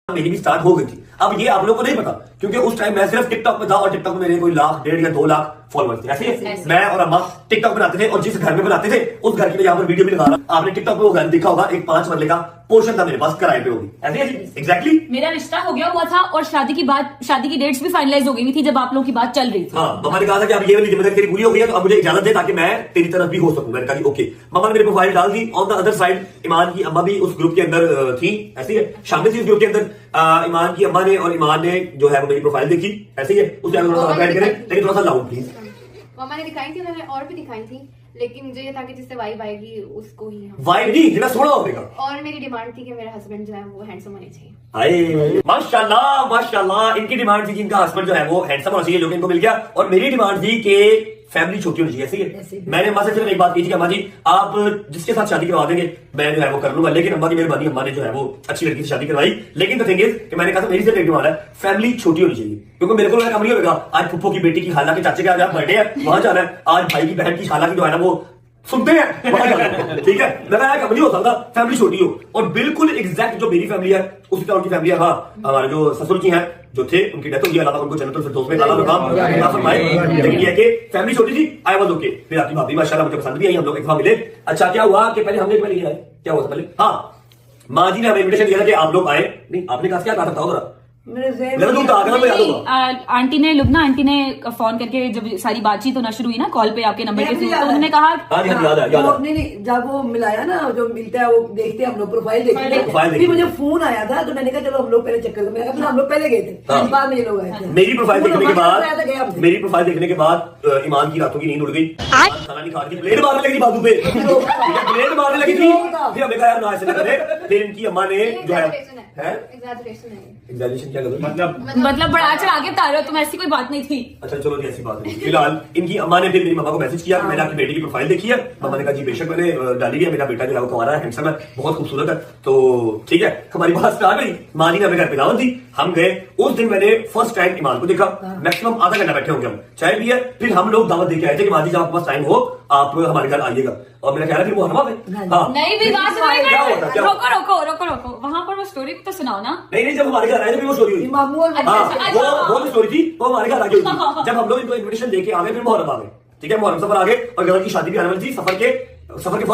मेरी भी स्टार्ट हो गई थी। अब ये आप लोगों को नहीं पता क्योंकि उस टाइम मैं सिर्फ टिकटॉक में था और टिकटॉक में मेरे कोई 1 लाख 1.5 या 2 लाख फॉलोअर्स थे। ऐसे मैं और अम्मा टिकटॉक बनाते थे और जिस घर में बनाते थे उस घर की मैं यहाँ पर वीडियो भी लगा रहा। आपने टिकटॉक में वो घर देखा होगा, एक 5 मरले का पोर्शन था मेरे पास, किराए पे होगी। ऐसे एग्जैक्टली मेरा रिश्ता हो गया हुआ था और शादी की डेट्स भी फाइनलाइज हो गई थी जब आप लोगों की बात चल रही थी। हाँ, मम्मा ने कहा था कि अब ये वाली जिम्मेदारी तेरी पूरी हो गई है तो अब मुझे इजाजत दे ताकि मैं तेरी तरफ भी हो सकूं। मैंने कहा ओके। मम्मा ने मेरी प्रोफाइल डाल दी। ऑन द अदर साइड ईमान की अम्मा भी उस ग्रुप के अंदर थी, ऐसी है, शामिल थी उस ग्रुप के अंदर। ईमान की अम्मा ने और ईमान ने जो है वो मेरी प्रोफाइल देखी, ऐसे ही है। उसके थोड़ा सा बैठ करें, लेकिन थोड़ा सा लाउड प्लीज। मम्मा ने दिखाई थी, उन्होंने और भी दिखाई थी, लेकिन मुझे ये था कि जिससे वाइब आएगी उसको ही वाइब नहीं, जितना सोना होगा। और मेरी डिमांड थी कि मेरा हस्बैंड जो है वो हैंडसम होने चाहिए। हाय माशाल्लाह माशाल्लाह, इनकी डिमांड थी कि इनका हस्बैंड जो है वो हैंडसम होना चाहिए, जो कि इनको मिल गया। और मेरी डिमांड थी कि फैमिली छोटी होनी चाहिए। ऐसी है। मैंने अम्मा से सिर्फ एक बात की थी कि अम्मा जी आप जिसके साथ शादी करवा देंगे मैं जो है वो कर लूंगा, लेकिन अम्मा की मेहरबानी, अम्मा ने जो है वो अच्छी लड़की से शादी करवाई। लेकिन द थिंग इज कि मैंने कहा था मेरी सिर्फ एक डिमांड है, फैमिली छोटी होनी चाहिए, क्योंकि मेरे को काम नहीं होगा आज फुप्पो की बेटी की खाला के चाचे का आज बर्थडे है वहां जाना है, आज भाई की बहन की खाला की जो है ना वो सुनते हैं वहां जाना है। ठीक है, मैं कम नहीं हो सकता, फैमिली छोटी हो। और बिल्कुल एग्जैक्ट जो मेरी फैमिली है उसी तरह उनकी फैमिली है। हाँ, हमारे जो ससुर जी हैं जो थे उनकी डेथ हो गई, अल्लाह ताला उनको जन्नतुल फिरदौस में आला फरमाए। लेकिन ये कि फैमिली छोटी थी, आई वाज ओके। फिर आपकी भाभी माशाल्लाह मुझे पसंद भी आई, हम लोग एक बार मिले। अच्छा क्या हुआ कि पहले हमने पहले क्या हुआ था पहले, हाँ माँ जी ने हमें इन्विटेशन दिया था कि आप लोग आए। नहीं आपने कहा क्या कहा था जरा आंटी ने लुबना आंटी ने फोन करके जब सारी बातचीत होना शुरू हुई ना कॉल पे आपके नंबर पे, तो उन्होंने कहा जब वो मिलाया ना, जो मिलता है वो देखते हम लोग प्रोफाइल देखते हैं। फिर मुझे फोन आया था तो मैंने कहा चलो हम लोग पहले चक्कर में, हम लोग पहले गए थे, बाद में ये लोग आए थे। मेरी प्रोफाइल देखने के बाद ईमान की रातों की नींद उड़ गई, खाना नहीं खा रही, ब्लेड मारने लगी बाजू पे, ब्लेड मारने लगी थी। फिर हमने कहा यार ना ऐसे ना करे। फिर इनकी अम्मा ने जो है एग्जैजरेशन क्या मतलब बड़ा चढ़ा के बता रहे हो तुम, ऐसी कोई बात नहीं थी। अच्छा चलो जी ऐसी बात नहीं। फिलहाल इनकी अम्मा ने फिर मेरी मम्मा को मैसेज किया कि मैंने आपकी बेटी की प्रोफाइल देखी है। मम्मा ने कहा जी बेशक मैंने डाली है, मेरा बेटा जो है वो कमारा है, हैंडसम है, बहुत खूबसूरत है। तो ठीक है, हमारी बात स्टार्ट हुई। माँ जी ने हमें घर पे दावत दी, हम गए। उस दिन मैंने फर्स्ट टाइम ईमान को देखा। मैक्सिमम आधा घंटा बैठे होंगे हम, चाय पिए, फिर हम लोग दावत देके आए थे कि माँ जी जब आपके पास टाइम हो आप हमारे घर आइएगा। और मेरा ख्याल है फिर वो हमारे रोको वहां पर वो स्टोरी तो सुनाओ ना। नहीं जब हमारे घर आए थे वो स्टोरी हुई। वो स्टोरी थी, वो हमारे घर आगे हुई थी। जब हम लोग इनको इन्विटेशन देके आ गए, फिर मुहर्रम आ गए। ठीक है, मुहर्रम सफर आ गए और गदर की शादी भी आने वाली थी। सफर के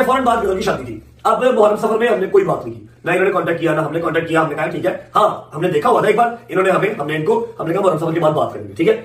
फौरन बाद गदर की शादी थी। अब मुहर्रम सफर में हमने कोई बात नहीं की, ना इन्होंने कांटेक्ट किया ना हमने कांटेक्ट किया। हमने कहा ठीक है, हाँ हमने देखा हुआ था एक बार, हमने कहा मुहर्रम सफर के बाद बात करेंगे। ठीक है,